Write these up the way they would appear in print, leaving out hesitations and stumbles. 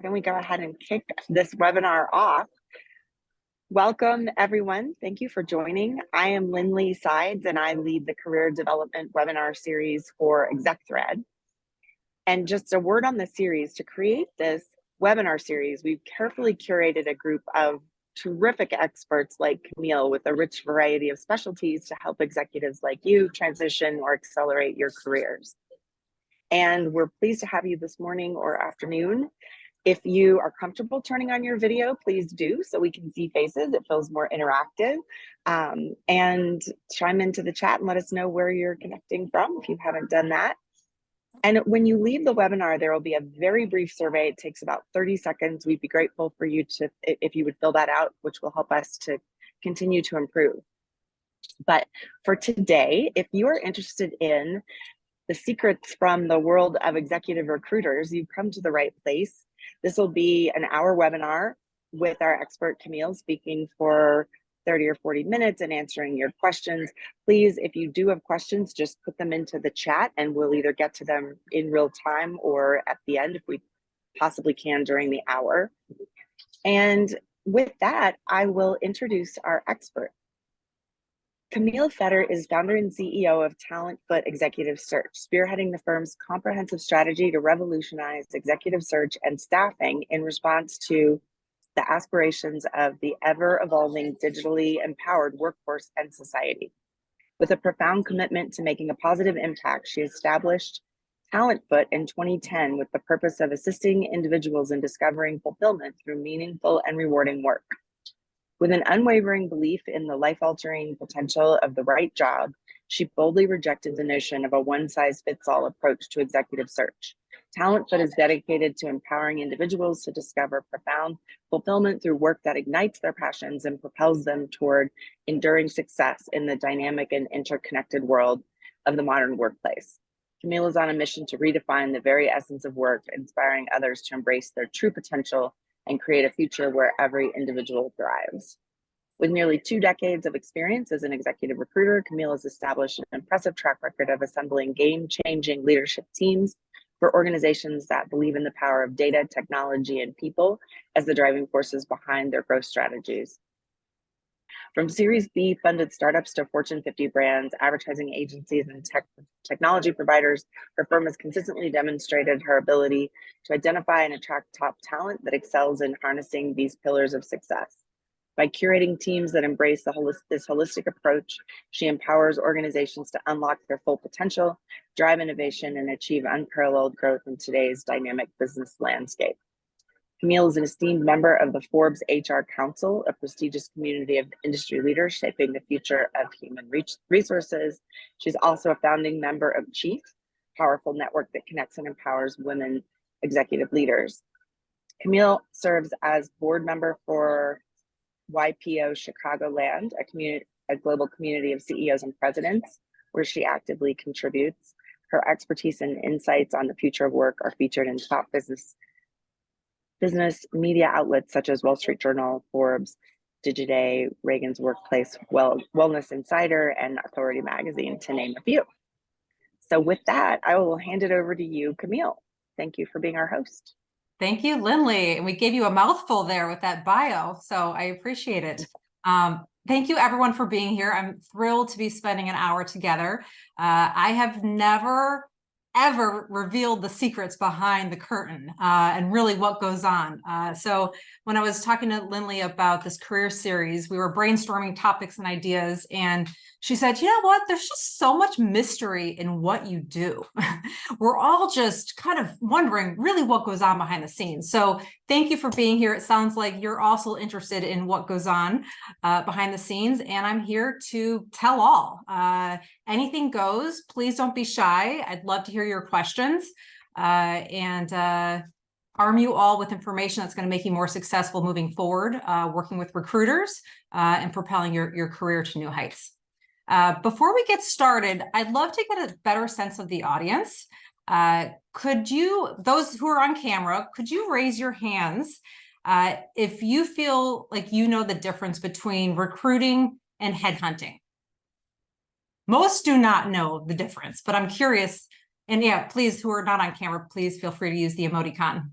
Can we go ahead and kick this webinar off? Welcome, everyone. Thank you for joining. I am Lindley Sides, and I lead the Career Development Webinar Series for ExecThread. And just a word on the series, to create this webinar series, we've carefully curated a group of terrific experts like Camille with a rich variety of specialties to help executives like you transition or accelerate your careers. And we're pleased to have you this morning or afternoon. If you are comfortable turning on your video, please do so we can see faces. It feels more interactive. And chime into the chat and let us know where you're connecting from if you haven't done that. And when you leave the webinar, there will be a very brief survey. It takes about 30 seconds. We'd be grateful for you to, if you would fill that out, which will help us to continue to improve. But for today, if you are interested in the secrets from the world of executive recruiters, you've come to the right place. This will be an hour webinar with our expert Camille speaking for 30 or 40 minutes and answering your questions. Please, if you do have questions, just put them into the chat and we'll either get to them in real time or at the end if we possibly can during the hour. And with that, I will introduce our expert. Camille Fetter is founder and CEO of Talentfoot Executive Search, spearheading the firm's comprehensive strategy to revolutionize executive search and staffing in response to the aspirations of the ever-evolving digitally empowered workforce and society. With a profound commitment to making a positive impact, she established Talentfoot in 2010 with the purpose of assisting individuals in discovering fulfillment through meaningful and rewarding work. With an unwavering belief in the life-altering potential of the right job, she boldly rejected the notion of a one-size-fits-all approach to executive search. Talentfoot is dedicated to empowering individuals to discover profound fulfillment through work that ignites their passions and propels them toward enduring success in the dynamic and interconnected world of the modern workplace. Camille is on a mission to redefine the very essence of work, inspiring others to embrace their true potential and create a future where every individual thrives. With nearly 2 decades of experience as an executive recruiter, Camille has established an impressive track record of assembling game-changing leadership teams for organizations that believe in the power of data, technology, and people as the driving forces behind their growth strategies. From Series B funded startups to Fortune 50 brands, advertising agencies, and technology providers, her firm has consistently demonstrated her ability to identify and attract top talent that excels in harnessing these pillars of success. By curating teams that embrace this holistic approach, she empowers organizations to unlock their full potential, drive innovation, and achieve unparalleled growth in today's dynamic business landscape. Camille is an esteemed member of the Forbes HR Council, a prestigious community of industry leaders shaping the future of human resources. She's also a founding member of Chief, a powerful network that connects and empowers women executive leaders. Camille serves as board member for YPO Chicagoland, a global community of CEOs and presidents, where she actively contributes. Her expertise and insights on the future of work are featured in top business media outlets such as Wall Street Journal, Forbes, Digiday, Reagan's Workplace, Wellness Insider, and Authority Magazine, to name a few. So with that, I will hand it over to you, Camille. Thank you for being our host. Thank you, Lindley. And we gave you a mouthful there with that bio, so I appreciate it. Thank you, everyone, for being here. I'm thrilled to be spending an hour together. I have never ever revealed the secrets behind the curtain and really what goes on. So when I was talking to Lindley about this career series, we were brainstorming topics and ideas, and she said, you know what, there's just so much mystery in what you do. We're all just kind of wondering really what goes on behind the scenes. So thank you for being here. It sounds like you're also interested in what goes on behind the scenes, and I'm here to tell all. Anything goes. Please don't be shy. I'd love to hear your questions and arm you all with information that's going to make you more successful moving forward, working with recruiters and propelling your career to new heights. Before we get started, I'd love to get a better sense of the audience. Could you, those who are on camera, could you raise your hands if you feel like you know the difference between recruiting and headhunting? Most do not know the difference, but I'm curious. And yeah, please, who are not on camera, please feel free to use the emoticon.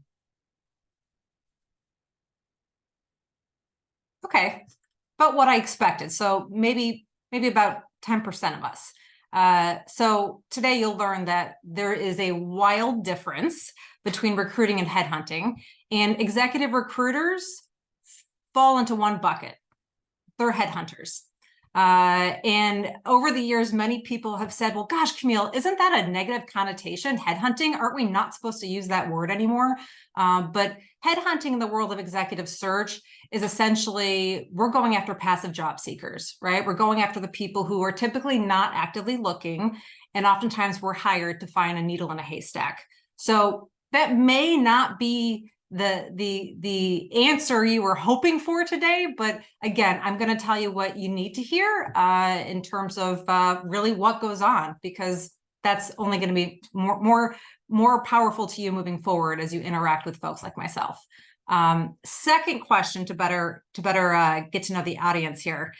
okay, but what I expected. So maybe about 10% of us. So today you'll learn that there is a wild difference between recruiting and headhunting, and executive recruiters fall into one bucket. They're headhunters. And over the years, many people have said, well, gosh, Camille, isn't that a negative connotation? Headhunting, aren't we not supposed to use that word anymore? But headhunting in the world of executive search is essentially, we're going after passive job seekers, right? We're going after the people who are typically not actively looking, and oftentimes we're hired to find a needle in a haystack. So that may not be the answer you were hoping for today, but again, I'm going to tell you what you need to hear in terms of really what goes on, because that's only going to be more powerful to you moving forward as you interact with folks like myself. Second question to better get to know the audience here.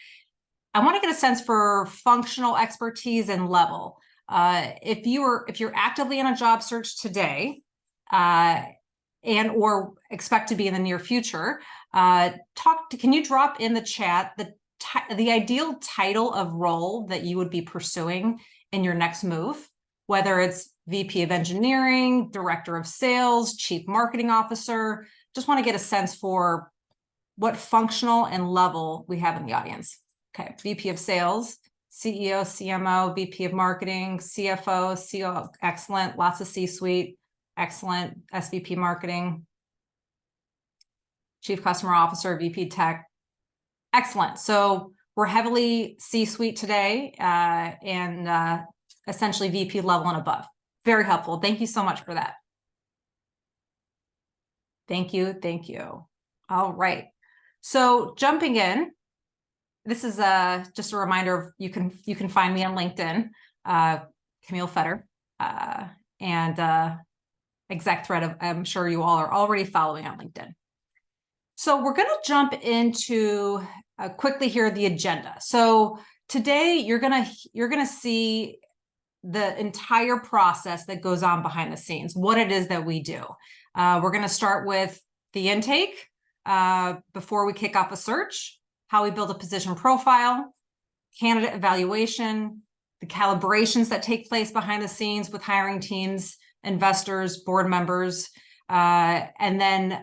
I want to get a sense for functional expertise and level. If you're actively in a job search today, and or expect to be in the near future, can you drop in the chat the ideal title of role that you would be pursuing in your next move, whether it's VP of Engineering, Director of Sales, Chief Marketing Officer. Just want to get a sense for what functional and level we have in the audience. Okay, VP of Sales, CEO, CMO, VP of Marketing, CFO, CO, excellent, lots of C-suite. Excellent. SVP Marketing, Chief Customer Officer, VP Tech. Excellent. So we're heavily C-suite today and essentially VP level and above. Very helpful. Thank you so much for that. Thank you. Thank you. All right. So jumping in, this is just a reminder of you can find me on LinkedIn, Camille Fetter, and ExecThread, I'm sure you all are already following on LinkedIn. So we're going to jump into quickly here the agenda. So today you're gonna see the entire process that goes on behind the scenes, what it is that we do. We're going to start with the intake before we kick off a search, how we build a position profile, candidate evaluation, the calibrations that take place behind the scenes with hiring teams, investors, board members, and then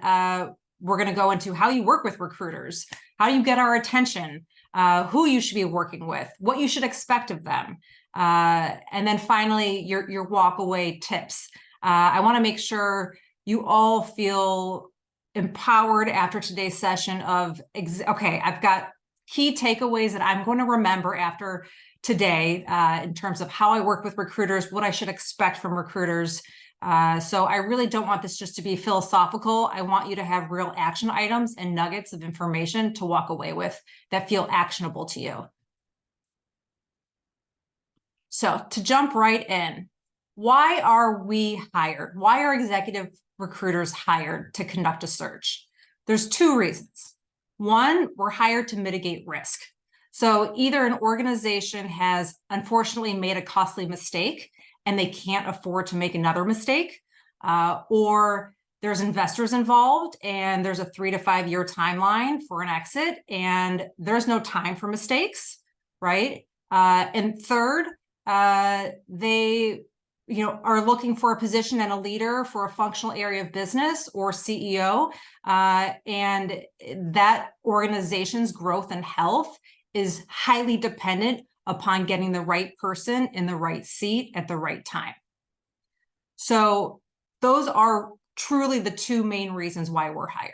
we're going to go into how you work with recruiters, how you get our attention, who you should be working with, what you should expect of them, and then finally your walk away tips. I want to make sure you all feel empowered after today's session of, okay, I've got key takeaways that I'm going to remember after today in terms of how I work with recruiters, what I should expect from recruiters. So I really don't want this just to be philosophical. I want you to have real action items and nuggets of information to walk away with that feel actionable to you. So to jump right in, why are we hired? Why are executive recruiters hired to conduct a search? There's two reasons. One, we're hired to mitigate risk. So either an organization has unfortunately made a costly mistake and they can't afford to make another mistake, or there's investors involved and there's a 3 to 5 year timeline for an exit and there's no time for mistakes, right? And third, they are looking for a position and a leader for a functional area of business or CEO, and that organization's growth and health is highly dependent upon getting the right person in the right seat at the right time. So those are truly the two main reasons why we're hired.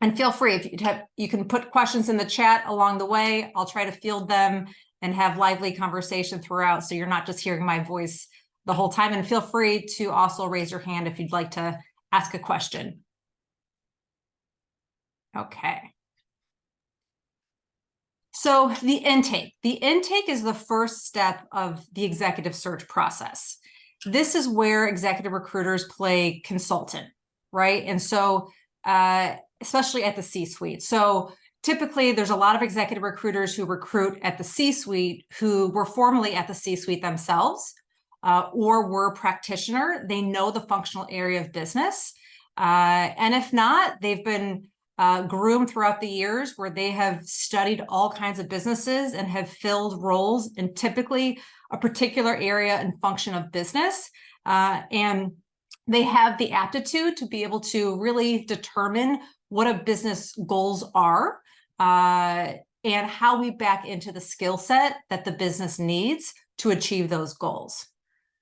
And feel free, if you can put questions in the chat along the way. I'll try to field them and have lively conversation throughout, so you're not just hearing my voice the whole time. And feel free to also raise your hand if you'd like to ask a question. Okay. So the intake is the first step of the executive search process. This is where executive recruiters play consultant, right? And so, especially at the C-suite. So typically there's a lot of executive recruiters who recruit at the C-suite who were formerly at the C-suite themselves, or were a practitioner. They know the functional area of business. And if not, they've been groomed throughout the years, where they have studied all kinds of businesses and have filled roles in typically a particular area and function of business. And they have the aptitude to be able to really determine what a business goals are, and how we back into the skill set that the business needs to achieve those goals.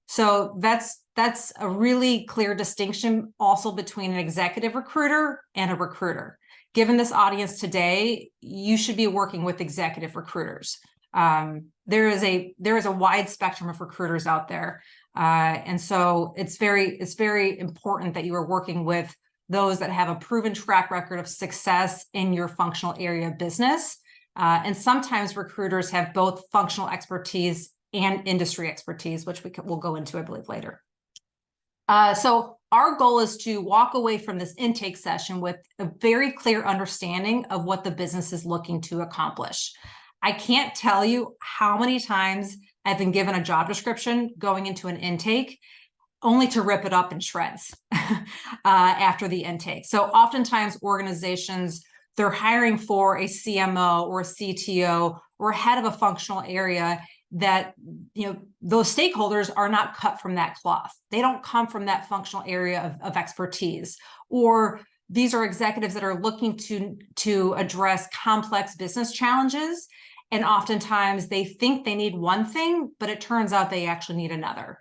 So that's a really clear distinction also between an executive recruiter and a recruiter. Given this audience today, you should be working with executive recruiters. There is a wide spectrum of recruiters out there. And so it's very important that you are working with those that have a proven track record of success in your functional area of business. And sometimes recruiters have both functional expertise and industry expertise, which we'll go into, I believe, later. So our goal is to walk away from this intake session with a very clear understanding of what the business is looking to accomplish. I can't tell you how many times I've been given a job description going into an intake only to rip it up in shreds after the intake. So oftentimes organizations, they're hiring for a CMO or a CTO or head of a functional area that, those stakeholders are not cut from that cloth. They don't come from that functional area of expertise, or these are executives that are looking to address complex business challenges. And oftentimes they think they need one thing, but it turns out they actually need another.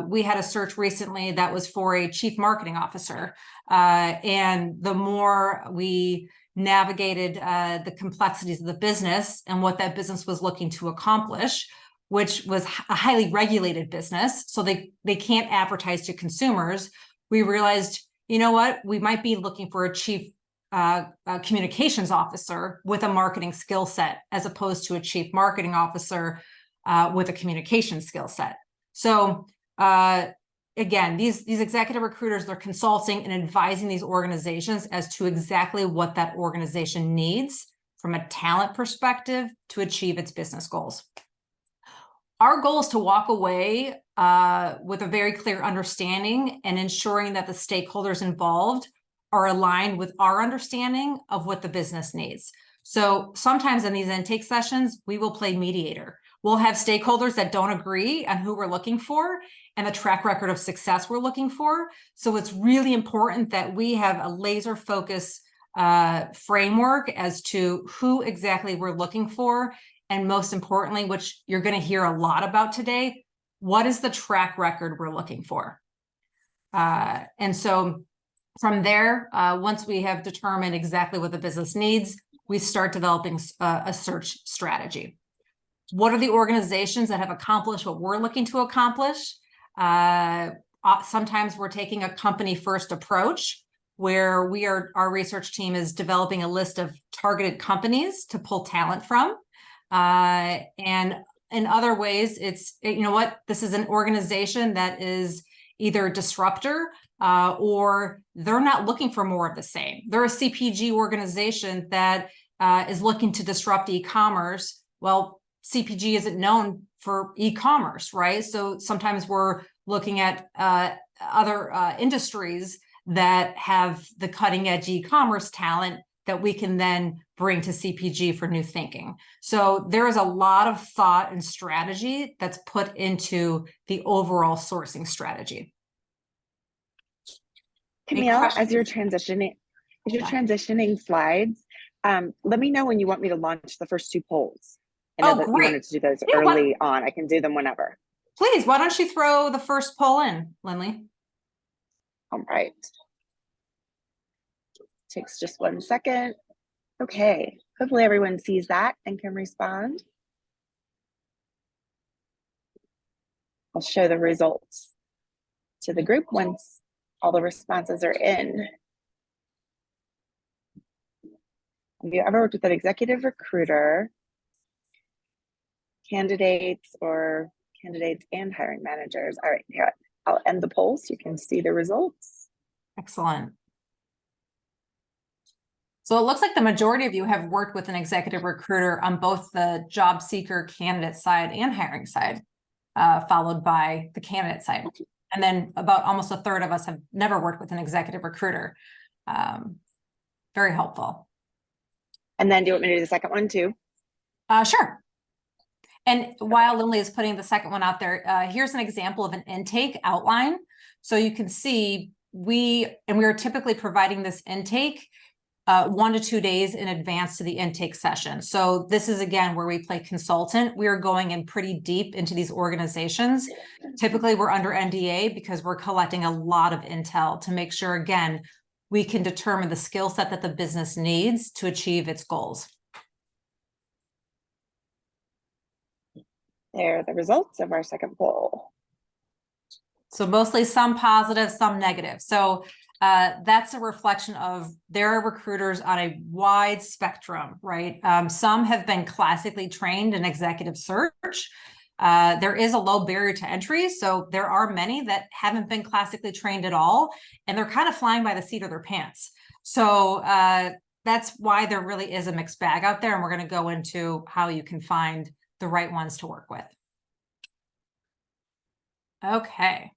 We had a search recently that was for a chief marketing officer. And the more we navigated the complexities of the business and what that business was looking to accomplish, which was a highly regulated business, so they can't advertise to consumers, we realized, you know what, we might be looking for a chief communications officer with a marketing skill set, as opposed to a chief marketing officer with a communication skill set. So again, these executive recruiters, they're consulting and advising these organizations as to exactly what that organization needs from a talent perspective to achieve its business goals. Our goal is to walk away with a very clear understanding and ensuring that the stakeholders involved are aligned with our understanding of what the business needs. So sometimes in these intake sessions, we will play mediator. We'll have stakeholders that don't agree on who we're looking for and the track record of success we're looking for. So it's really important that we have a laser focus framework as to who exactly we're looking for. And most importantly, which you're going to hear a lot about today, what is the track record we're looking for? And so from there, once we have determined exactly what the business needs, we start developing a search strategy. What are the organizations that have accomplished what we're looking to accomplish? Sometimes we're taking a company first approach, where our research team is developing a list of targeted companies to pull talent from. And in other ways, it's, this is an organization that is either a disruptor or they're not looking for more of the same. They're a CPG organization that is looking to disrupt e-commerce. Well, CPG isn't known for e-commerce, right? So sometimes we're looking at other industries that have the cutting edge e-commerce talent that we can then bring to CPG for new thinking. So there is a lot of thought and strategy that's put into the overall sourcing strategy. Camille, as you're transitioning slides, let me know when you want me to launch the first two polls. I know that you wanted to do those early on. I can do them whenever. Please, why don't you throw the first poll in, Lindley? All right. Takes just 1 second. Okay, hopefully everyone sees that and can respond. I'll show the results to the group once all the responses are in. Have you ever worked with an executive recruiter, candidates and hiring managers? All right, here, I'll end the poll so you can see the results. Excellent. So it looks like the majority of you have worked with an executive recruiter on both the job seeker candidate side and hiring side, followed by the candidate side. And then about almost a third of us have never worked with an executive recruiter. Very helpful. And then do you want me to do the second one too? Sure. And while Lindley is putting the second one out there, here's an example of an intake outline. So you can see we are typically providing this intake 1 to 2 days in advance to the intake session. So this is, again, where we play consultant. We are going in pretty deep into these organizations. Typically, we're under NDA because we're collecting a lot of intel to make sure, again, we can determine the skill set that the business needs to achieve its goals. There are the results of our second poll. So mostly some positive, some negative. So that's a reflection of there are recruiters on a wide spectrum, right? Some have been classically trained in executive search. There is a low barrier to entry. So there are many that haven't been classically trained at all, and they're kind of flying by the seat of their pants. So that's why there really is a mixed bag out there. And we're going to go into how you can find the right ones to work with. Okay.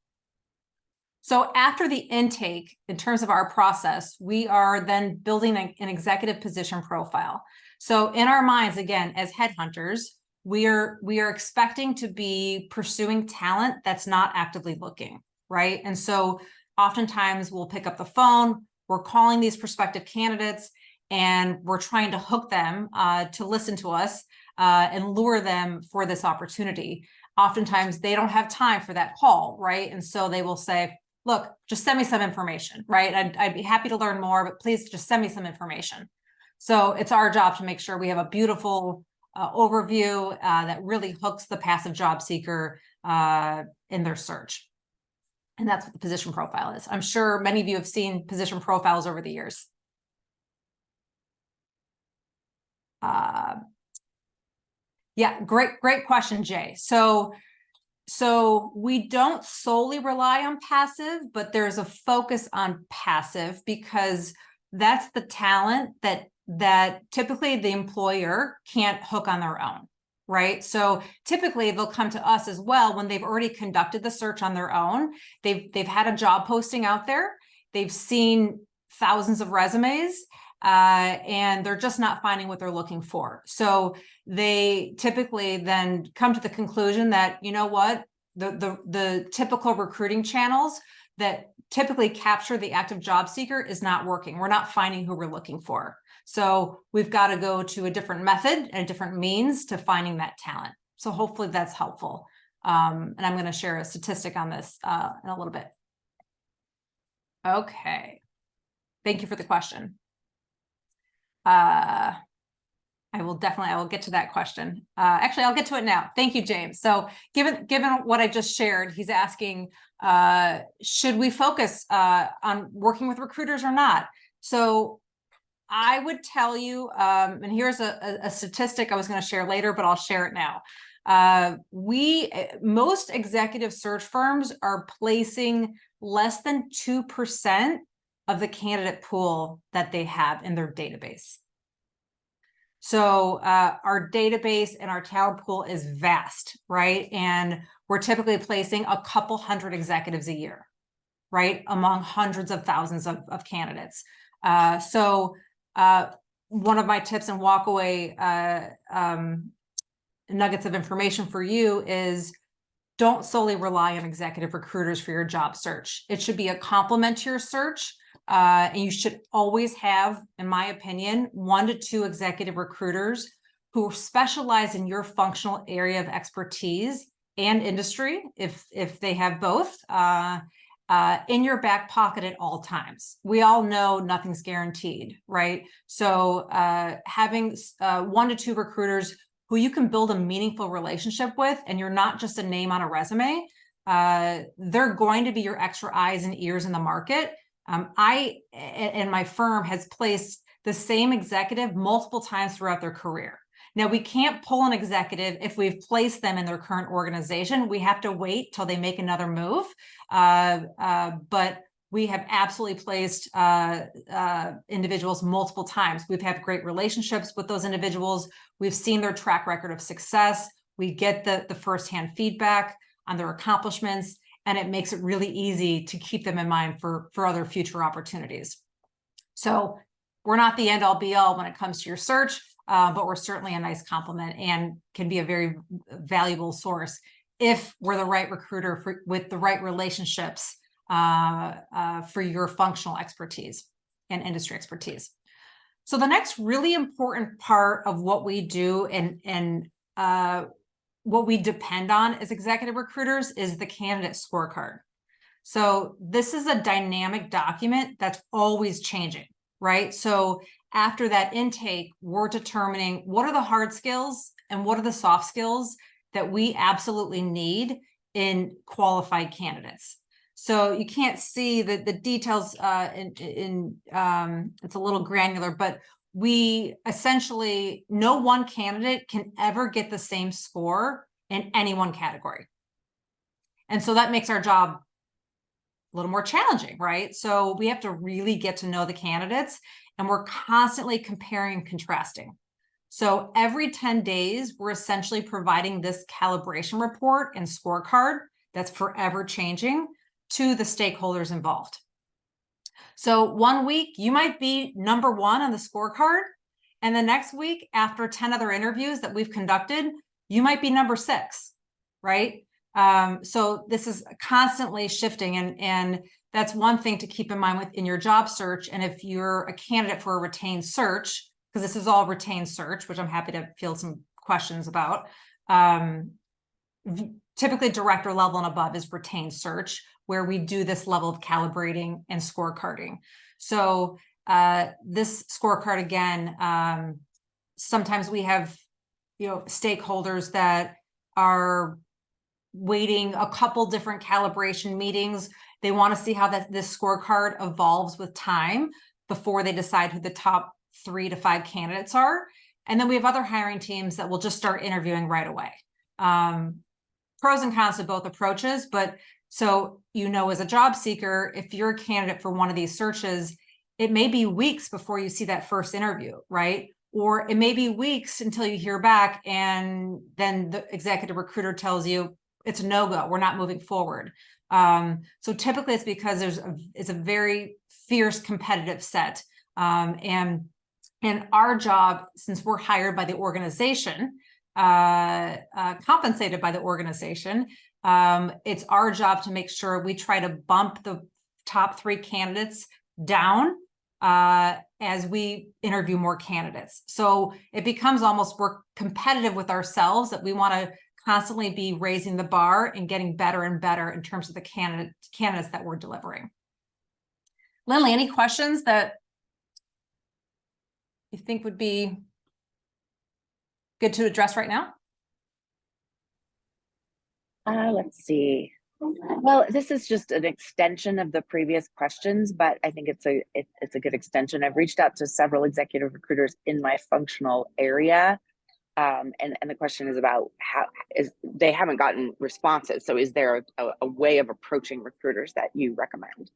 So after the intake, in terms of our process, we are then building an executive position profile. So in our minds, again, as headhunters, we are expecting to be pursuing talent that's not actively looking, right? And so oftentimes we'll pick up the phone, we're calling these prospective candidates, and we're trying to hook them to listen to us and lure them for this opportunity. Oftentimes they don't have time for that call, right? And so they will say, look, just send me some information, right? I'd be happy to learn more, but please just send me some information. So it's our job to make sure we have a beautiful overview that really hooks the passive job seeker in their search. And that's what the position profile is. I'm sure many of you have seen position profiles over the years. Yeah, great question, Jay. So we don't solely rely on passive, but there's a focus on passive because that's the talent that typically the employer can't hook on their own, right? So typically they'll come to us as well when they've already conducted the search on their own. They've had a job posting out there. They've seen thousands of resumes. And they're just not finding what they're looking for. So they typically then come to the conclusion that, you know what, the typical recruiting channels that typically capture the active job seeker is not working. We're not finding who we're looking for. So we've got to go to a different method and a different means to finding that talent. So hopefully that's helpful. And I'm going to share a statistic on this in a little bit. Okay. Thank you for the question. I will get to that question. Actually, I'll get to it now. Thank you, James. So given what I just shared, he's asking, should we focus on working with recruiters or not? So I would tell you, and here's a statistic I was going to share later, but I'll share it now. Most executive search firms are placing less than 2% of the candidate pool that they have in their database. So our database and our talent pool is vast, right? And we're typically placing a couple hundred executives a year, right? Among hundreds of thousands of candidates. So one of my tips and walkaway nuggets of information for you is don't solely rely on executive recruiters for your job search. It should be a complement to your search. And you should always have, in my opinion, 1 to 2 executive recruiters who specialize in your functional area of expertise and industry, if they have both, in your back pocket at all times. We all know nothing's guaranteed, right? So having 1 to 2 recruiters who you can build a meaningful relationship with, and you're not just a name on a resume, they're going to be your extra eyes and ears in the market. I and my firm has placed the same executive multiple times throughout their career. Now, we can't pull an executive if we've placed them in their current organization. We have to wait till they make another move. But we have absolutely placed individuals multiple times. We've had great relationships with those individuals. We've seen their track record of success. We get the firsthand feedback on their accomplishments, and it makes it really easy to keep them in mind for other future opportunities. So we're not the end all be all when it comes to your search, but we're certainly a nice complement and can be a very valuable source if we're the right recruiter with the right relationships for your functional expertise and industry expertise. So the next really important part of what we do and what we depend on as executive recruiters is the candidate scorecard. So this is a dynamic document that's always changing, right? So after that intake, we're determining what are the hard skills and what are the soft skills that we absolutely need in qualified candidates. So you can't see the details it's a little granular, but we essentially, no one candidate can ever get the same score in any one category. And so that makes our job a little more challenging, right? So we have to really get to know the candidates, and we're constantly comparing and contrasting. So every 10 days, we're essentially providing this calibration report and scorecard that's forever changing to the stakeholders involved. So one week you might be number 1 on the scorecard, and the next week, after 10 other interviews that we've conducted, you might be number 6, right? So this is constantly shifting, and that's one thing to keep in mind within your job search. And if you're a candidate for a retained search, because this is all retained search, which I'm happy to field some questions about. Typically director level and above is retained search, where we do this level of calibrating and scorecarding. So this scorecard, again, sometimes we have, stakeholders that are waiting a couple different calibration meetings. They want to see how this scorecard evolves with time before they decide who the top 3 to 5 candidates are. And then we have other hiring teams that will just start interviewing right away. Pros and cons to both approaches, but so, as a job seeker, if you're a candidate for one of these searches, it may be weeks before you see that first interview, right? Or it may be weeks until you hear back, and then the executive recruiter tells you it's a no-go, we're not moving forward. So typically it's because it's a very fierce competitive set. And our job, since we're hired by the organization, compensated by the organization, it's our job to make sure we try to bump the top 3 candidates down as we interview more candidates. So it becomes almost, we're competitive with ourselves, that we want to constantly be raising the bar and getting better and better in terms of the candidates that we're delivering. Lindley, any questions that you think would be good to address right now? Let's see. Well, this is just an extension of the previous questions, but I think it's a good extension. I've reached out to several executive recruiters in my functional area, and the question is about they haven't gotten responses. So is there a way of approaching recruiters that you recommend?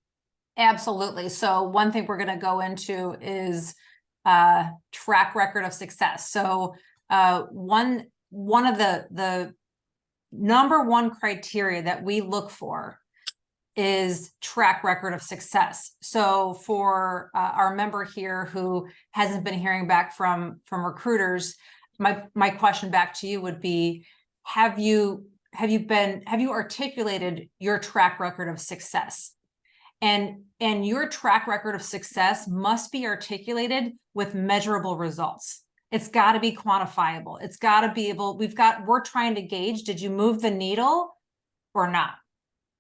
Absolutely. So one thing we're going to go into is track record of success. So one of the number 1 criteria that we look for is track record of success. So for our member here who hasn't been hearing back from recruiters, my question back to you would be, have you articulated your track record of success? And your track record of success must be articulated with measurable results. It's got to be quantifiable. It's got to be able, we're trying to gauge, did you move the needle or not?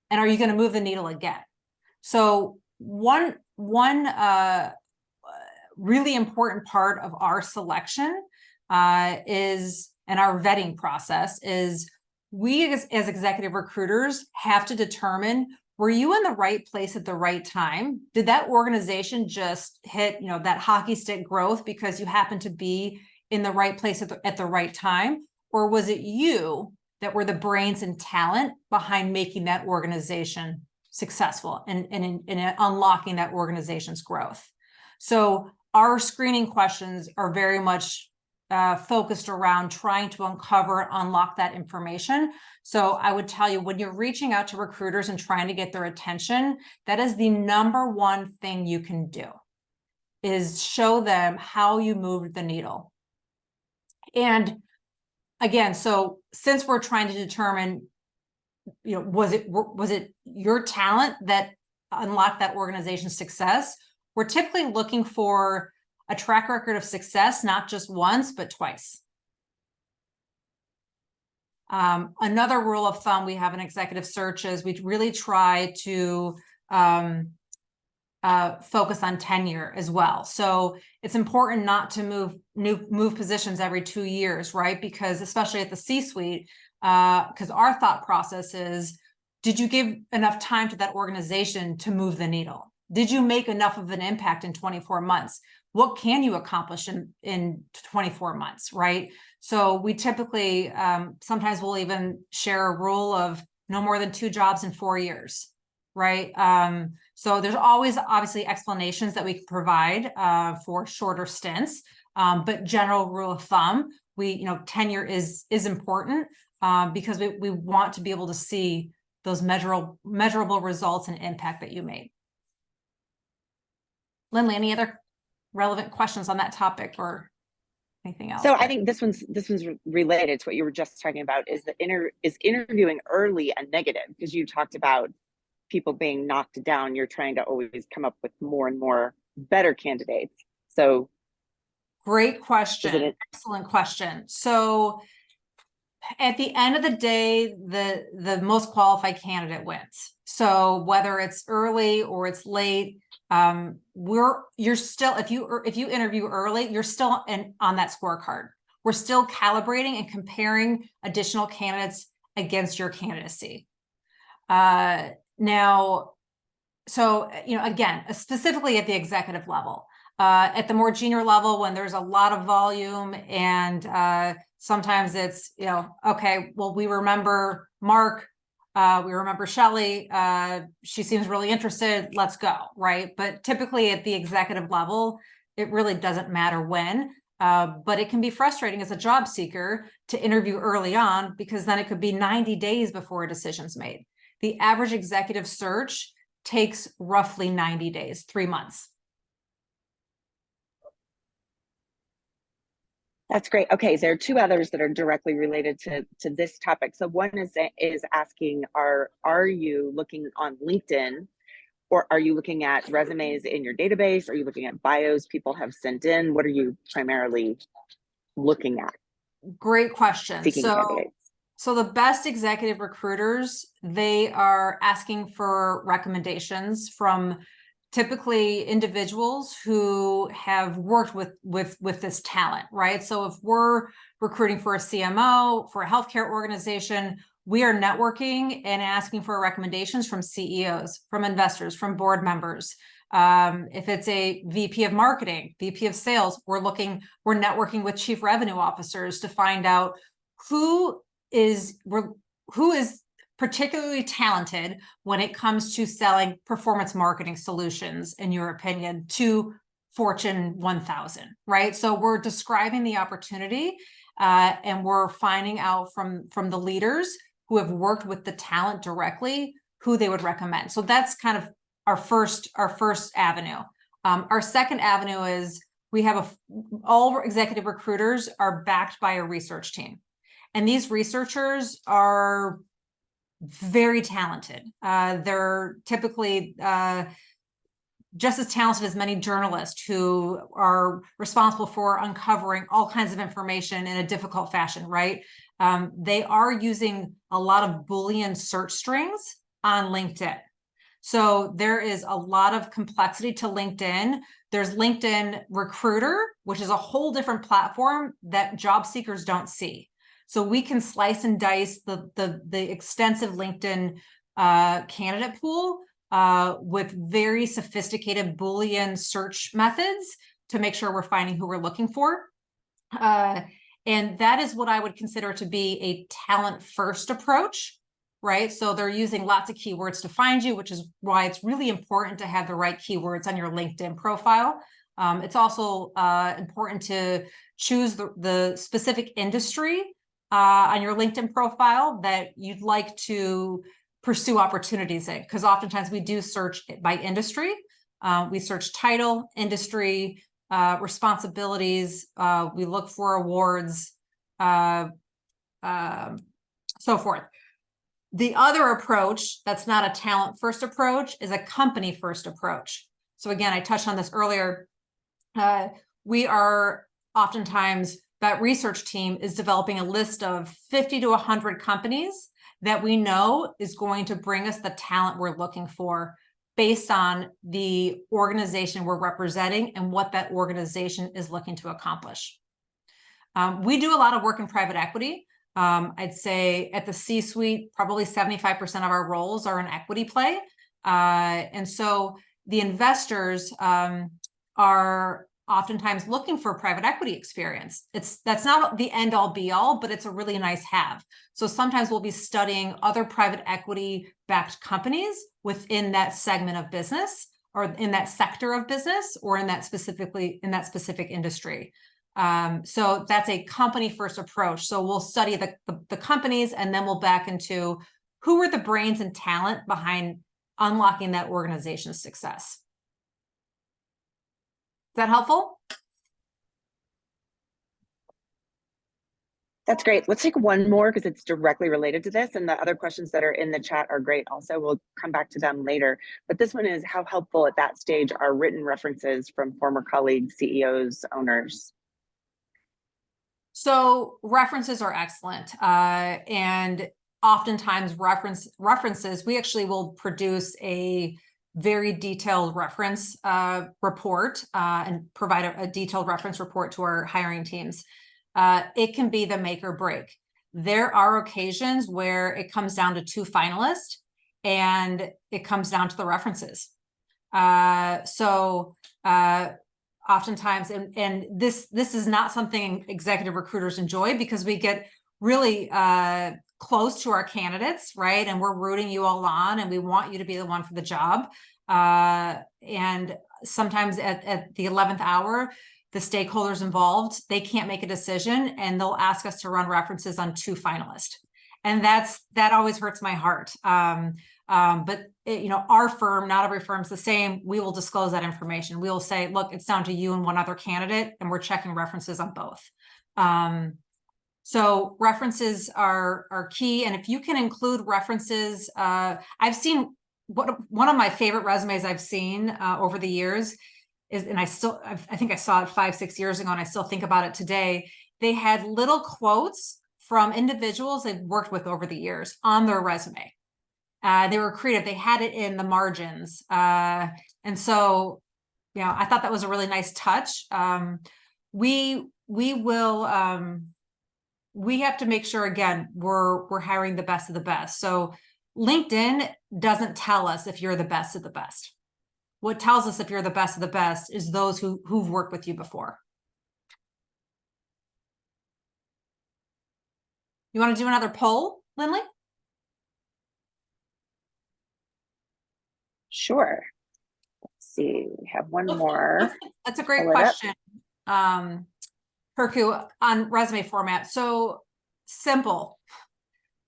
And are you going to move the needle again? So one really important part of our selection is, and our vetting process is, we as executive recruiters have to determine, were you in the right place at the right time? Did that organization just hit, that hockey stick growth because you happen to be in the right place at the right time? Or was it you that were the brains and talent behind making that organization successful and unlocking that organization's growth? So our screening questions are very much focused around trying to uncover, unlock that information. So I would tell you, when you're reaching out to recruiters and trying to get their attention, that is the number 1 thing you can do, is show them how you moved the needle. And again, so since we're trying to determine, was it your talent that unlocked that organization's success, we're typically looking for a track record of success, not just once, but twice. Another rule of thumb we have in executive search is we really try to focus on tenure as well. So it's important not to move positions every 2 years, right? Because especially at the C-suite, because our thought process is, did you give enough time to that organization to move the needle? Did you make enough of an impact in 24 months? What can you accomplish in 24 months, right? So we typically, sometimes we'll even share a rule of no more than 2 jobs in 4 years, right? So there's always obviously explanations that we can provide for shorter stints, but general rule of thumb, tenure is important because we want to be able to see those measurable results and impact that you made. Lindley, any other relevant questions on that topic or anything else? So I think this one's related to what you were just talking about. Is interviewing early a negative? Because you talked about people being knocked down. You're trying to always come up with more and more better candidates. So great question. Excellent question. So at the end of the day, the most qualified candidate wins. So whether it's early or it's late, you're still, if you interview early, you're still on that scorecard. We're still calibrating and comparing additional candidates against your candidacy. Now, so, again, specifically at the executive level, at the more junior level, when there's a lot of volume and sometimes it's, okay, well, we remember Mark, we remember Shelley, she seems really interested, let's go, right? But typically at the executive level, it really doesn't matter when, but it can be frustrating as a job seeker to interview early on because then it could be 90 days before a decision's made. The average executive search takes roughly 90 days, 3 months. That's great. Okay, there are 2 others that are directly related to this topic. So one is asking, are you looking on LinkedIn, or are you looking at resumes in your database? Are you looking at bios people have sent in? What are you primarily looking at? Great question. So the best executive recruiters, they are asking for recommendations from typically individuals who have worked with this talent, right? So if we're recruiting for a CMO, for a healthcare organization, we are networking and asking for recommendations from CEOs, from investors, from board members. If it's a VP of marketing, VP of sales, we're networking with chief revenue officers to find out who is particularly talented when it comes to selling performance marketing solutions, in your opinion, to Fortune 1000, right? So we're describing the opportunity and we're finding out from the leaders who have worked with the talent directly who they would recommend. So that's kind of our first avenue. Our second avenue is we have all executive recruiters are backed by a research team. And these researchers are very talented. They're typically just as talented as many journalists who are responsible for uncovering all kinds of information in a difficult fashion, right? They are using a lot of Boolean search strings on LinkedIn. So there is a lot of complexity to LinkedIn. There's LinkedIn Recruiter, which is a whole different platform that job seekers don't see. So we can slice and dice the extensive LinkedIn candidate pool with very sophisticated Boolean search methods to make sure we're finding who we're looking for. And that is what I would consider to be a talent first approach, right? So they're using lots of keywords to find you, which is why it's really important to have the right keywords on your LinkedIn profile. It's also important to choose the specific industry on your LinkedIn profile that you'd like to pursue opportunities in, because oftentimes we do search by industry. We search title, industry, responsibilities. We look for awards, so forth. The other approach that's not a talent first approach is a company first approach. So again, I touched on this earlier. We are oftentimes, that research team is developing a list of 50 to 100 companies that we know is going to bring us the talent we're looking for based on the organization we're representing and what that organization is looking to accomplish. We do a lot of work in private equity. I'd say at the C-suite, probably 75% of our roles are in equity play. And so the investors are oftentimes looking for private equity experience. That's not the end all be all, but it's a really nice have. So sometimes we'll be studying other private equity backed companies within that segment of business, or in that sector of business, or in that specific industry. So that's a company first approach. So we'll study the companies, and then we'll back into who are the brains and talent behind unlocking that organization's success. Is that helpful? That's great. Let's take one more because it's directly related to this, and the other questions that are in the chat are great also. We'll come back to them later. But this one is, how helpful at that stage are written references from former colleagues, CEOs, owners? So references are excellent. And oftentimes references, we actually will produce a very detailed reference report and provide a detailed reference report to our hiring teams. It can be the make or break. There are occasions where it comes down to 2 finalists and it comes down to the references. Oftentimes, and this is not something executive recruiters enjoy, because we get really close to our candidates, right? And we're rooting you all on, and we want you to be the one for the job. And sometimes at the 11th hour, the stakeholders involved, they can't make a decision, and they'll ask us to run references on 2 finalists. And that always hurts my heart. But our firm, not every firm's the same. We will disclose that information. We will say, look, it's down to you and one other candidate, and we're checking references on both. So references are key. And if you can include references, I've seen one of my favorite resumes I've seen over the years is, and I think I saw it 5-6 years ago, and I still think about it today. They had little quotes from individuals they've worked with over the years on their resume. They were creative. They had it in the margins. And so, I thought that was a really nice touch. We have to make sure, again, we're hiring the best of the best. So LinkedIn doesn't tell us if you're the best of the best. What tells us if you're the best of the best is those who've worked with you before. You want to do another poll, Lindley? Sure. Let's see. We have one more. That's a great question. Herku, on resume format. So simple.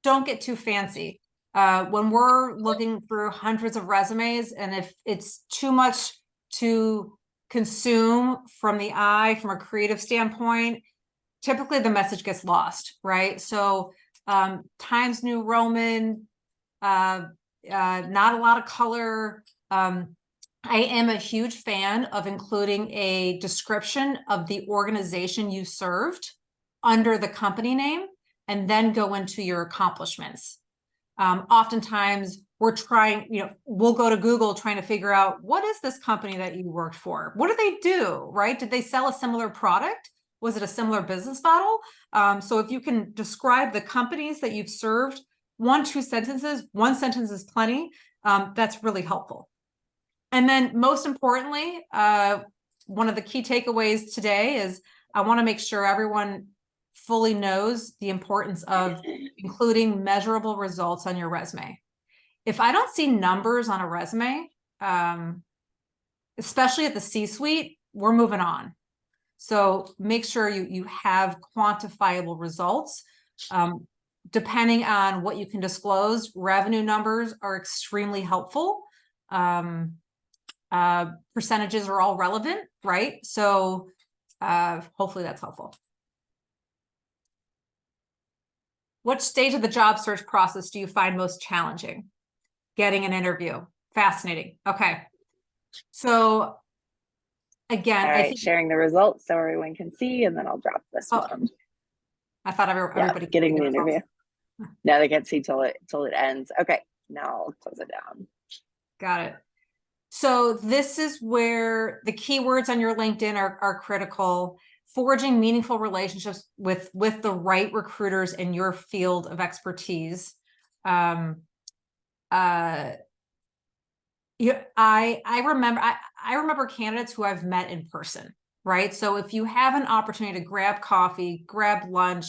Don't get too fancy. When we're looking through hundreds of resumes, and if it's too much to consume from the eye, from a creative standpoint, typically the message gets lost, right? So Times New Roman, not a lot of color. I am a huge fan of including a description of the organization you served under the company name, and then go into your accomplishments. Oftentimes we're trying, we'll go to Google trying to figure out, what is this company that you worked for? What do they do, right? Did they sell a similar product? Was it a similar business model? So if you can describe the companies that you've served, 1-2 sentences, 1 sentence is plenty. That's really helpful. And then most importantly, one of the key takeaways today is I want to make sure everyone fully knows the importance of including measurable results on your resume. If I don't see numbers on a resume, especially at the C-suite, we're moving on. So make sure you have quantifiable results. Depending on what you can disclose, revenue numbers are extremely helpful. percentages are all relevant, right? So hopefully that's helpful. What stage of the job search process do you find most challenging? Getting an interview. Fascinating. Okay. So again, All I right, think sharing the results so everyone can see, and then I'll drop this oh, one. I thought everybody could see getting the the results. interview. No, they can't see till it ends. Okay, now I'll close it down. Got it. So this is where the keywords on your LinkedIn are critical. Forging meaningful relationships with the right recruiters in your field of expertise. I remember candidates who I've met in person, right? So if you have an opportunity to grab coffee, grab lunch,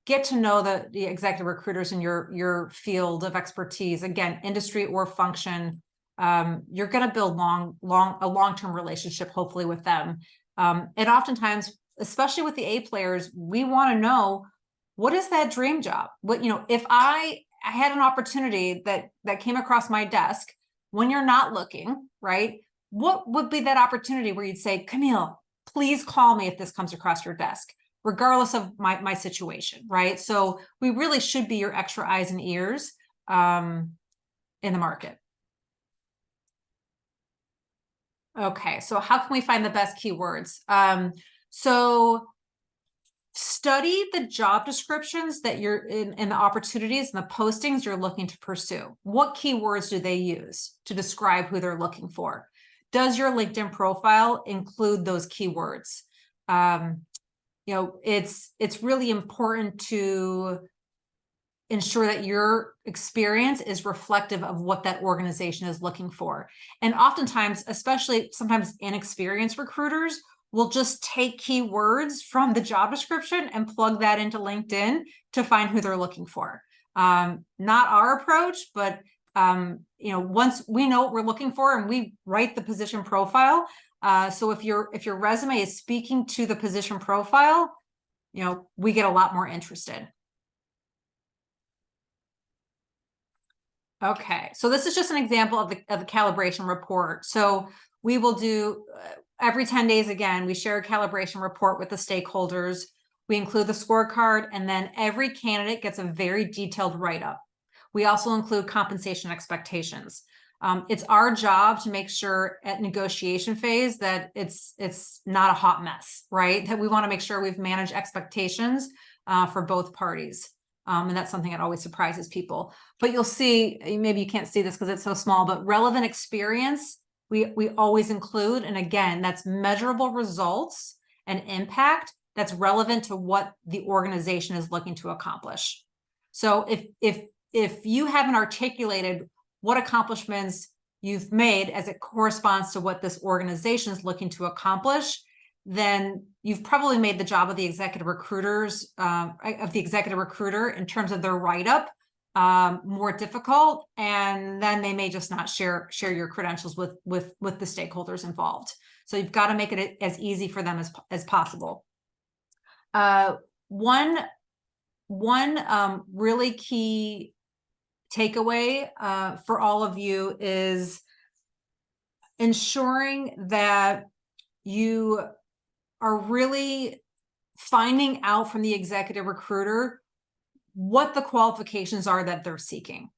get to know the executive recruiters in your field of expertise, again, industry or function, you're going to build a long-term relationship, hopefully, with them. And oftentimes, especially with the A players, we want to know, what is that dream job? What, if I had an opportunity that came across my desk when you're not looking, right? What would be that opportunity where you'd say, Camille, please call me if this comes across your desk, regardless of my situation, right? So we really should be your extra eyes and ears in the market. Okay, so how can we find the best keywords? So study the job descriptions that you're in the opportunities and the postings you're looking to pursue. What keywords do they use to describe who they're looking for? Does your LinkedIn profile include those keywords? It's really important to ensure that your experience is reflective of what that organization is looking for. And oftentimes, especially sometimes inexperienced recruiters, will just take keywords from the job description and plug that into LinkedIn to find who they're looking for. Not our approach, but once we know what we're looking for and we write the position profile. So if your resume is speaking to the position profile, we get a lot more interested. Okay, so this is just an example of the calibration report. So we will do every 10 days, again, we share a calibration report with the stakeholders. We include the scorecard, and then every candidate gets a very detailed write-up. We also include compensation expectations. It's our job to make sure at negotiation phase that it's not a hot mess, right? That we want to make sure we've managed expectations for both parties. And that's something that always surprises people. But you'll see, maybe you can't see this because it's so small, but relevant experience, we always include. And again, that's measurable results and impact that's relevant to what the organization is looking to accomplish. So if you haven't articulated what accomplishments you've made as it corresponds to what this organization is looking to accomplish, then you've probably made the job of the executive recruiters, of the executive recruiter in terms of their write-up more difficult, and then they may just not share your credentials with the stakeholders involved. So you've got to make it as easy for them as possible. One really key takeaway for all of you is ensuring that you are really finding out from the executive recruiter what the qualifications are that they're seeking.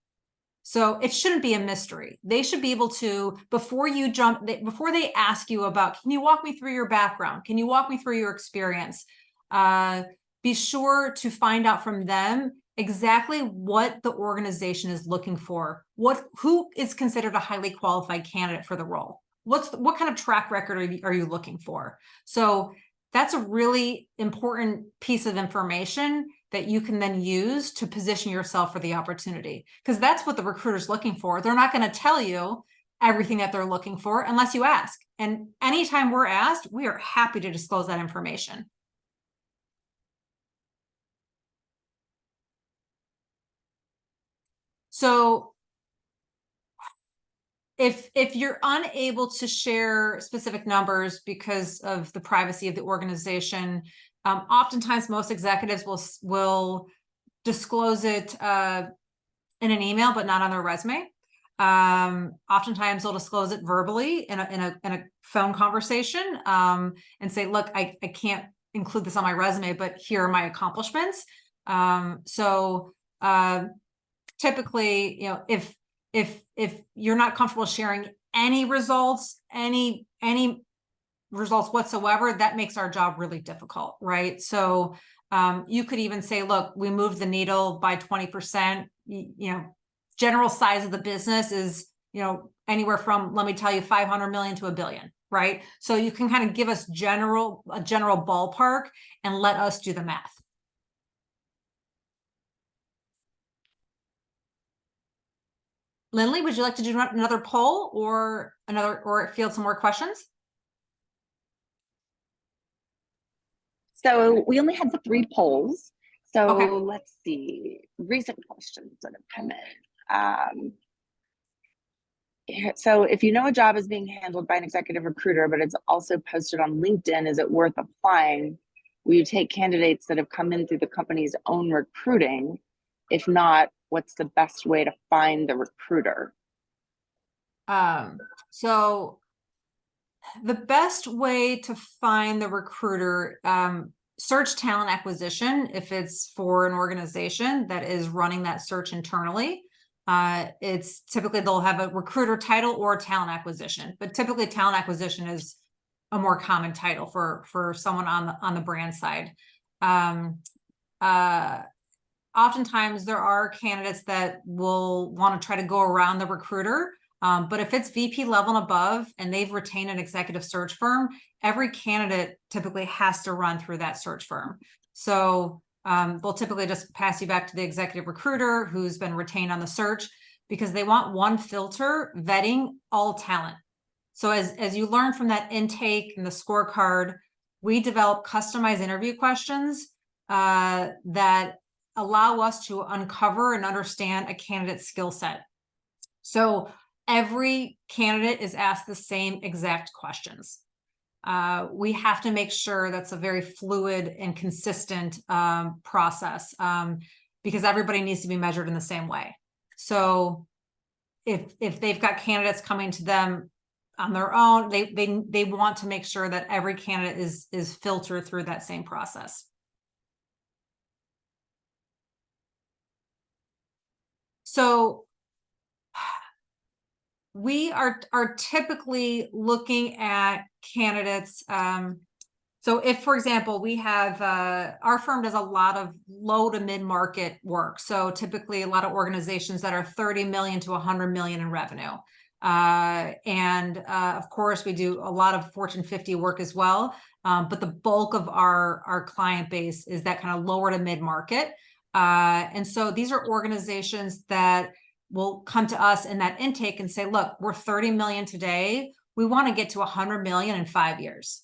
So it shouldn't be a mystery. They should be able to, before they ask you about, can you walk me through your background? Can you walk me through your experience? Be sure to find out from them exactly what the organization is looking for. Who is considered a highly qualified candidate for the role? What kind of track record are you looking for? So that's a really important piece of information that you can then use to position yourself for the opportunity, because that's what the recruiter's looking for. They're not going to tell you everything that they're looking for unless you ask. And anytime we're asked, we are happy to disclose that information. So if you're unable to share specific numbers because of the privacy of the organization, oftentimes most executives will disclose it in an email, but not on their resume. Oftentimes they'll disclose it verbally in a phone conversation, and say, look, I can't include this on my resume, but here are my accomplishments. Typically, you know, if you're not comfortable sharing any results whatsoever, that makes our job really difficult, right? So you could even say, look, we moved the needle by 20%. You know, general size of the business is, you know, anywhere from, let me tell you, 500 million to $1 billion, right? So you can kind of give us a general ballpark and let us do the math. Lindley, would you like to do another poll or field some more questions? So we only had the 3 polls. So Okay. let's see, recent questions that have come in. So if you know a job is being handled by an executive recruiter, but it's also posted on LinkedIn, is it worth applying? Will you take candidates that have come in through the company's own recruiting? If not, what's the best way to find the recruiter? So the best way to find the recruiter, search talent acquisition if it's for an organization that is running that search internally. It's typically they'll have a recruiter title or talent acquisition, but typically talent acquisition is a more common title for someone on the brand side. Oftentimes there are candidates that will want to try to go around the recruiter. But if it's VP level and above and they've retained an executive search firm, every candidate typically has to run through that search firm. So they'll typically just pass you back to the executive recruiter who's been retained on the search, because they want one filter vetting all talent. So as you learn from that intake and the scorecard, we develop customized interview questions that allow us to uncover and understand a candidate's skill set. So every candidate is asked the same exact questions. We have to make sure that's a very fluid and consistent process, because everybody needs to be measured in the same way. So if they've got candidates coming to them on their own, they want to make sure that every candidate is filtered through that same process. So we are typically looking at candidates. So if, for example, we have, our firm does a lot of low to mid-market work. So typically a lot of organizations that are 30 million to 100 million in revenue. Of course, we do a lot of Fortune 50 work as well. But the bulk of our client base is that kind of lower to mid-market. And so these are organizations that will come to us in that intake and say, look, we're 30 million today. We want to get to 100 million in 5 years.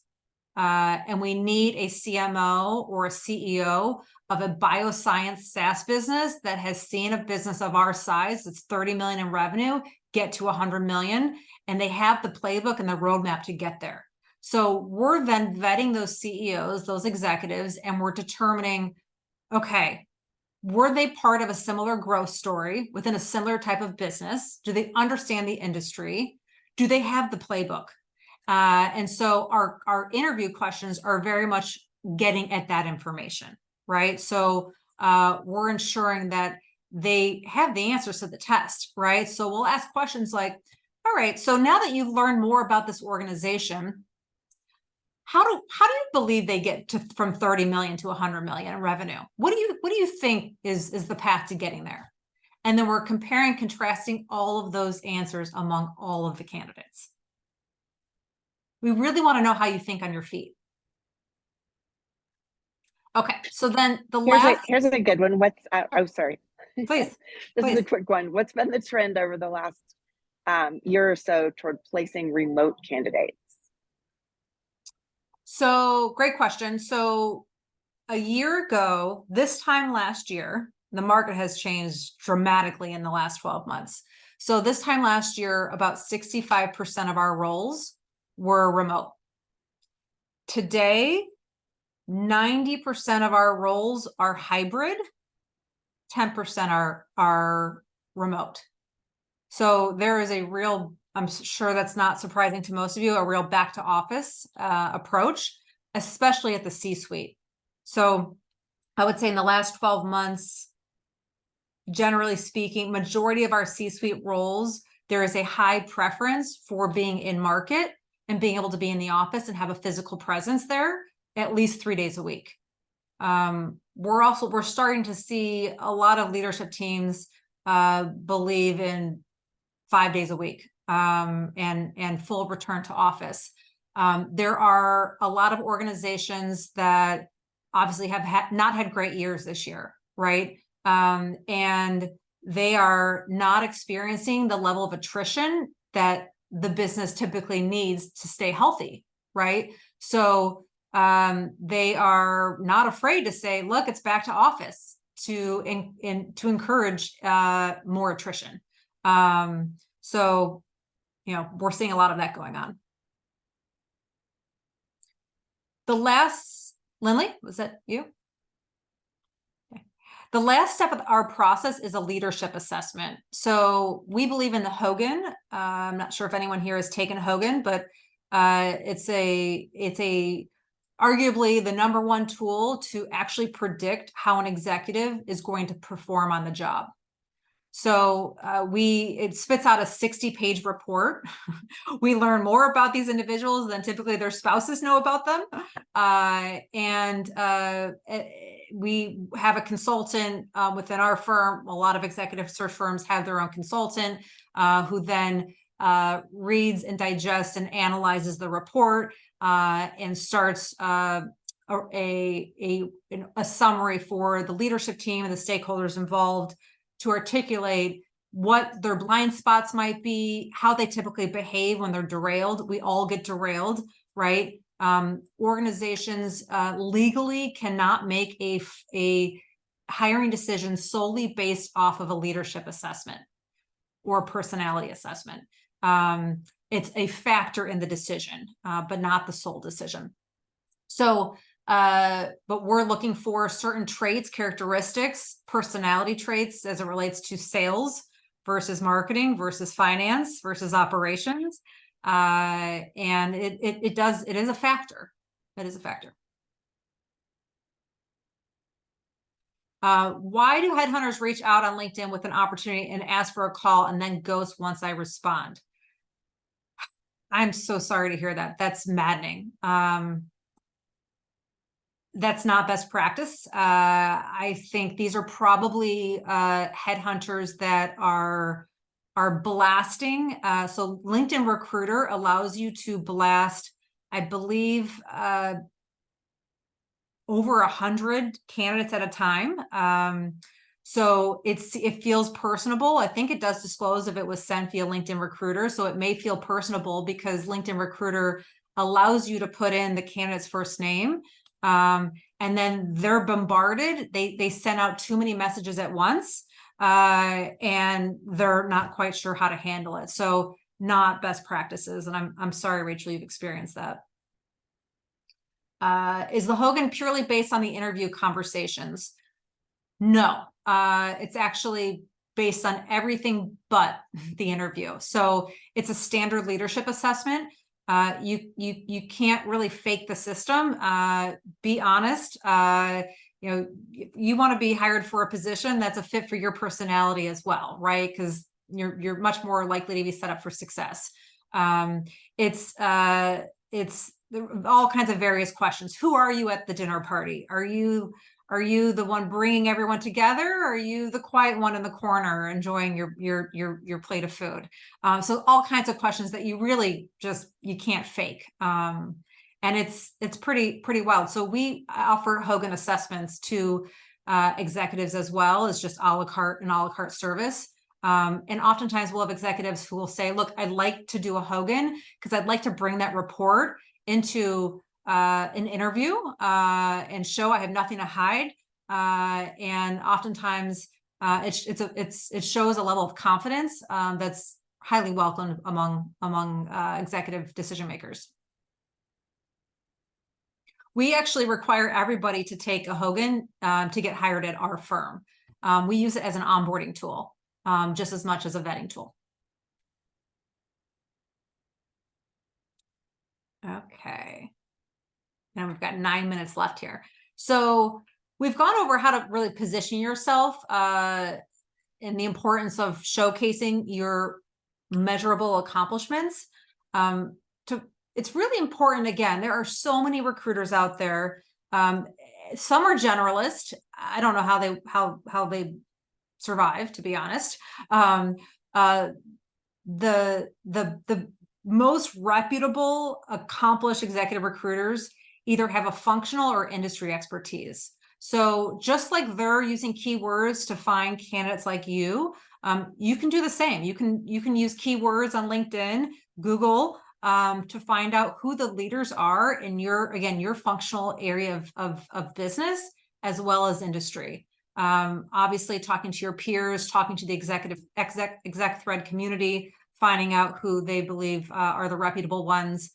And we need a CMO or a CEO of a bioscience SaaS business that has seen a business of our size, that's 30 million in revenue, get to 100 million, and they have the playbook and the roadmap to get there. So we're then vetting those CEOs, those executives, and we're determining, okay, were they part of a similar growth story within a similar type of business? Do they understand the industry? Do they have the playbook? And so our interview questions are very much getting at that information, right? So we're ensuring that they have the answers to the test, right? So we'll ask questions like, all right, so now that you've learned more about this organization, how do you believe they get from 30 million to 100 million in revenue? What do you think is the path to getting there? And then we're comparing, contrasting all of those answers among all of the candidates. We really want to know how you think on your feet. Okay, so then here's a good one. Oh, sorry. Please. This is a quick one. What's been the trend over the last year or so toward placing remote candidates? So great question. So a year ago, this time last year, the market has changed dramatically in the last 12 months. So this time last year, about 65% of our roles were remote. Today, 90% of our roles are hybrid, 10% are remote. So there is a real, I'm sure that's not surprising to most of you, a real back to office approach, especially at the C-suite. So I would say in the last 12 months, generally speaking, majority of our C-suite roles, there is a high preference for being in market and being able to be in the office and have a physical presence there at least 3 days a week. We're starting to see a lot of leadership teams believe in 5 days a week and full return to office. There are a lot of organizations that obviously have not had great years this year, right? And they are not experiencing the level of attrition that the business typically needs to stay healthy, right? So they are not afraid to say, look, it's back to office to encourage more attrition. So, you know, we're seeing a lot of that going on. The last, Lindley, was that you? Okay. The last step of our process is a leadership assessment. So we believe in the Hogan. I'm not sure if anyone here has taken Hogan, but it's a arguably the #1 tool to actually predict how an executive is going to perform on the job. So it spits out a 60-page report. We learn more about these individuals than typically their spouses know about them. We have a consultant within our firm. A lot of executive search firms have their own consultant who then reads and digests and analyzes the report and starts a summary for the leadership team and the stakeholders involved to articulate what their blind spots might be, how they typically behave when they're derailed. We all get derailed, right? Organizations legally cannot make a hiring decision solely based off of a leadership assessment or a personality assessment. It's a factor in the decision, but not the sole decision. So, but we're looking for certain traits, characteristics, personality traits as it relates to sales versus marketing versus finance versus operations. And it is a factor. It is a factor. Why do headhunters reach out on LinkedIn with an opportunity and ask for a call and then ghost once I respond? I'm so sorry to hear that. That's maddening. That's not best practice. I think these are probably headhunters that are blasting. So LinkedIn Recruiter allows you to blast, I believe, over 100 candidates at a time. So it feels personable. I think it does disclose if it was sent via LinkedIn Recruiter. So it may feel personable because LinkedIn Recruiter allows you to put in the candidate's first name. And then they're bombarded. They send out too many messages at once, and they're not quite sure how to handle it. So not best practices. And I'm sorry, Rachel, you've experienced that. Is the Hogan purely based on the interview conversations? No, it's actually based on everything but the interview. So it's a standard leadership assessment. You can't really fake the system. Be honest. You want to be hired for a position that's a fit for your personality as well, right? Because you're much more likely to be set up for success. It's all kinds of various questions. Who are you at the dinner party? Are you the one bringing everyone together? Or are you the quiet one in the corner enjoying your plate of food? So all kinds of questions that you really you can't fake. And it's pretty wild. So we offer Hogan assessments to executives as well as just a la carte service. And oftentimes we'll have executives who will say, look, I'd like to do a Hogan because I'd like to bring that report into an interview and show I have nothing to hide. And oftentimes it shows a level of confidence that's highly welcomed among executive decision makers. We actually require everybody to take a Hogan to get hired at our firm. We use it as an onboarding tool, just as much as a vetting tool. Okay. And we've got 9 minutes left here. So we've gone over how to really position yourself and the importance of showcasing your measurable accomplishments. It's really important. Again, there are so many recruiters out there. Some are generalist. I don't know how they survive, to be honest. The most reputable, accomplished executive recruiters either have a functional or industry expertise. So just like they're using keywords to find candidates like you, you can do the same. You can use keywords on LinkedIn, Google, to find out who the leaders are in your functional area of business as well as industry. Obviously talking to your peers, talking to the ExecThread community, finding out who they believe are the reputable ones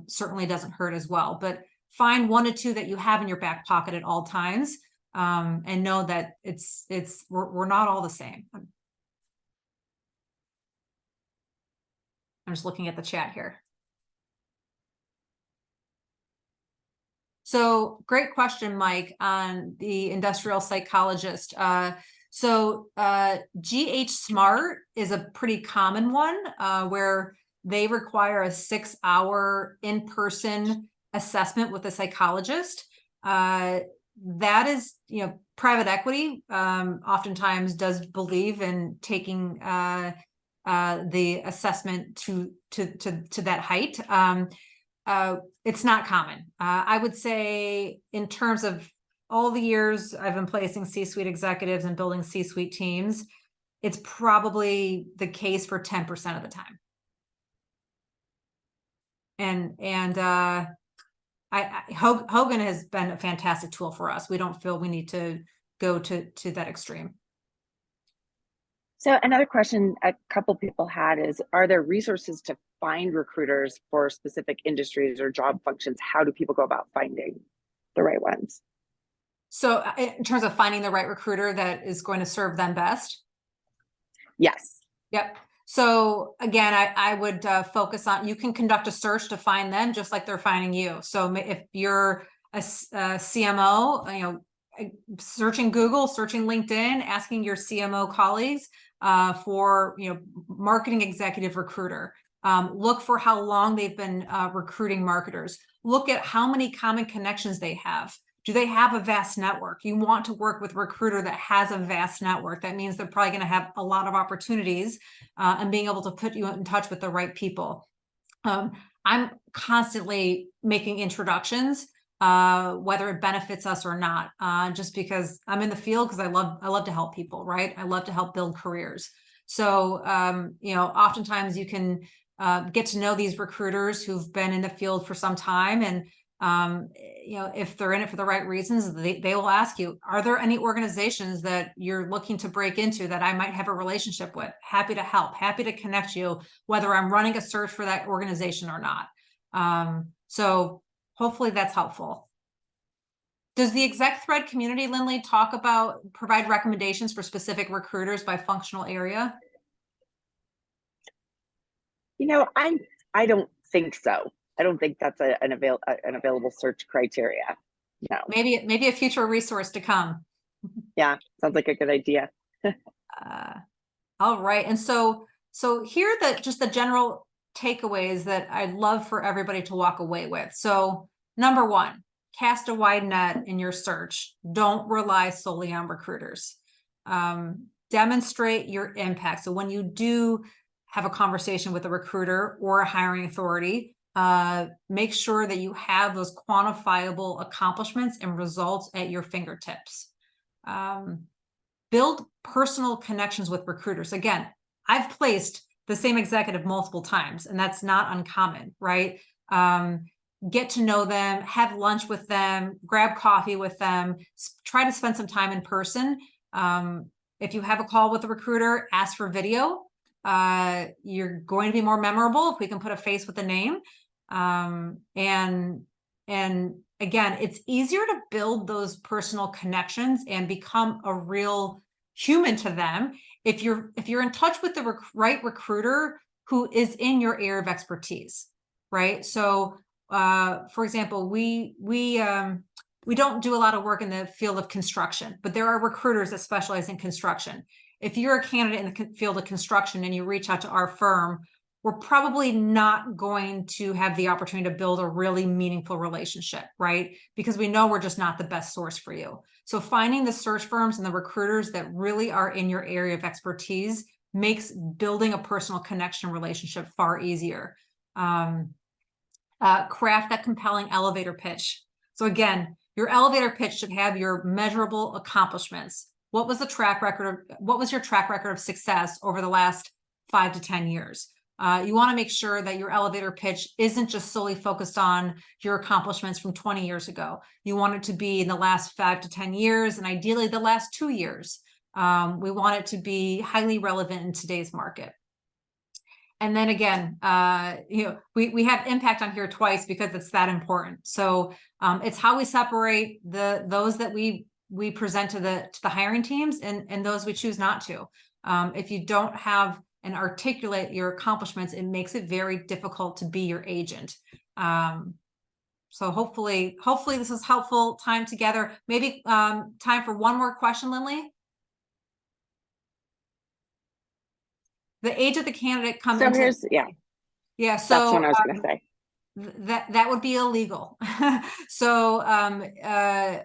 certainly doesn't hurt as well. But find 1 or 2 that you have in your back pocket at all times, and know that we're not all the same. I'm just looking at the chat here. So great question, Mike, on the industrial psychologist. GH Smart is a pretty common one where they require a 6-hour in-person assessment with a psychologist. That is, private equity oftentimes does believe in taking the assessment to that height. It's not common. I would say in terms of all the years I've been placing C-suite executives and building C-suite teams, it's probably the case for 10% of the time. Hogan has been a fantastic tool for us. We don't feel we need to go to that extreme. So another question a couple people had is, are there resources to find recruiters for specific industries or job functions? How do people go about finding the right ones? So in terms of finding the right recruiter that is going to serve them best? Yes. Yep. So again, I would focus on, you can conduct a search to find them just like they're finding you. So if you're a CMO, searching Google, searching LinkedIn, asking your CMO colleagues for, marketing executive recruiter. Look for how long they've been recruiting marketers. Look at how many common connections they have. Do they have a vast network? You want to work with a recruiter that has a vast network. That means they're probably going to have a lot of opportunities and being able to put you in touch with the right people. I'm constantly making introductions, whether it benefits us or not, just because I'm in the field, because I love to help people, right? I love to help build careers. So, oftentimes you can get to know these recruiters who've been in the field for some time, and if they're in it for the right reasons, they will ask you, are there any organizations that you're looking to break into that I might have a relationship with? Happy to help, happy to connect you, whether I'm running a search for that organization or not. So hopefully that's helpful. Does the ExecThread community, Lindley, provide recommendations for specific recruiters by functional area? I don't think so. I don't think that's an available search criteria. No. Maybe a future resource to come. Yeah, sounds like a good idea. All right, and so here are just the general takeaways that I'd love for everybody to walk away with. So number 1, cast a wide net in your search. Don't rely solely on recruiters. Demonstrate your impact. So when you do have a conversation with a recruiter or a hiring authority, make sure that you have those quantifiable accomplishments and results at your fingertips. Build personal connections with recruiters. Again, I've placed the same executive multiple times, and that's not uncommon, right? Get to know them, have lunch with them, grab coffee with them, try to spend some time in person. If you have a call with a recruiter, ask for video. You're going to be more memorable if we can put a face with a name. And again, it's easier to build those personal connections and become a real human to them if you're in touch with the right recruiter who is in your area of expertise, right? So for example, we don't do a lot of work in the field of construction, but there are recruiters that specialize in construction. If you're a candidate in the field of construction and you reach out to our firm, we're probably not going to have the opportunity to build a really meaningful relationship, right? Because we know we're just not the best source for you. So finding the search firms and the recruiters that really are in your area of expertise makes building a personal connection relationship far easier. Craft that compelling elevator pitch. So again, your elevator pitch should have your measurable accomplishments. What was your track record of success over the last 5 to 10 years? You want to make sure that your elevator pitch isn't just solely focused on your accomplishments from 20 years ago. You want it to be in the last 5 to 10 years, and ideally the last 2 years. We want it to be highly relevant in today's market. And then again, we have impact on here twice because it's that important. So it's how we separate those that we present to the hiring teams and those we choose not to. If you don't have and articulate your accomplishments, it makes it very difficult to be your agent. So hopefully this is helpful time together. Maybe time for one more question, Lindley. The age of the candidate comes So into, here's, yeah. that's So what I was going to say. That would be illegal. So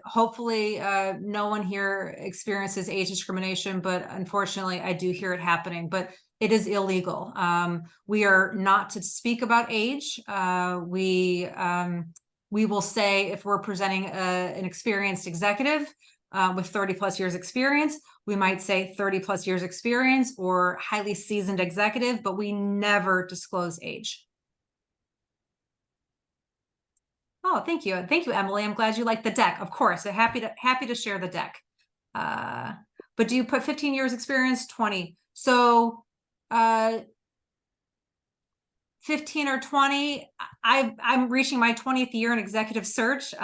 hopefully no one here experiences age discrimination, but unfortunately I do hear it happening, but it is illegal. We are not to speak about age. We will say if we're presenting an experienced executive with 30 plus years experience, we might say 30 plus years experience or highly seasoned executive, but we never disclose age. Oh, thank you. Thank you, Emily. I'm glad you like the deck. Of course, happy to share the deck. But do you put 15 years experience, 20? So 15 or 20, I'm reaching my 20th year in executive search.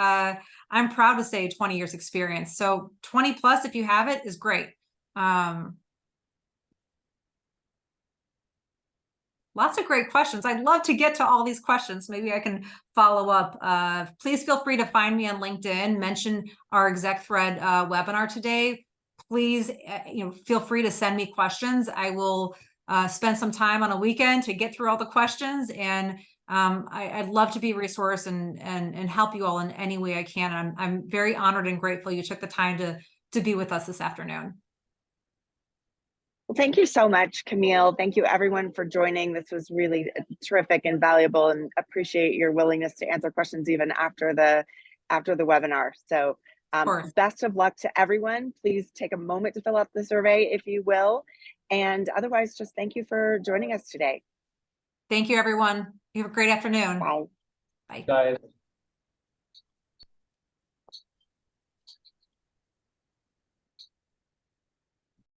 I'm proud to say 20 years experience. So 20 plus, if you have it, is great. Lots of great questions. I'd love to get to all these questions. Maybe I can follow up. Please feel free to find me on LinkedIn, mention our ExecThread webinar today. Please, feel free to send me questions. I will spend some time on a weekend to get through all the questions, and I'd love to be a resource and help you all in any way I can. I'm very honored and grateful you took the time to be with us this afternoon. Well, thank you so much, Camille. Thank you everyone for joining. This was really terrific and valuable, and appreciate your willingness to answer questions even after the webinar. So best of luck to everyone. Please take a moment to fill out the survey if you will. And otherwise, just thank you for joining us today. Thank you, everyone. You have a great afternoon. Bye. Bye. Bye.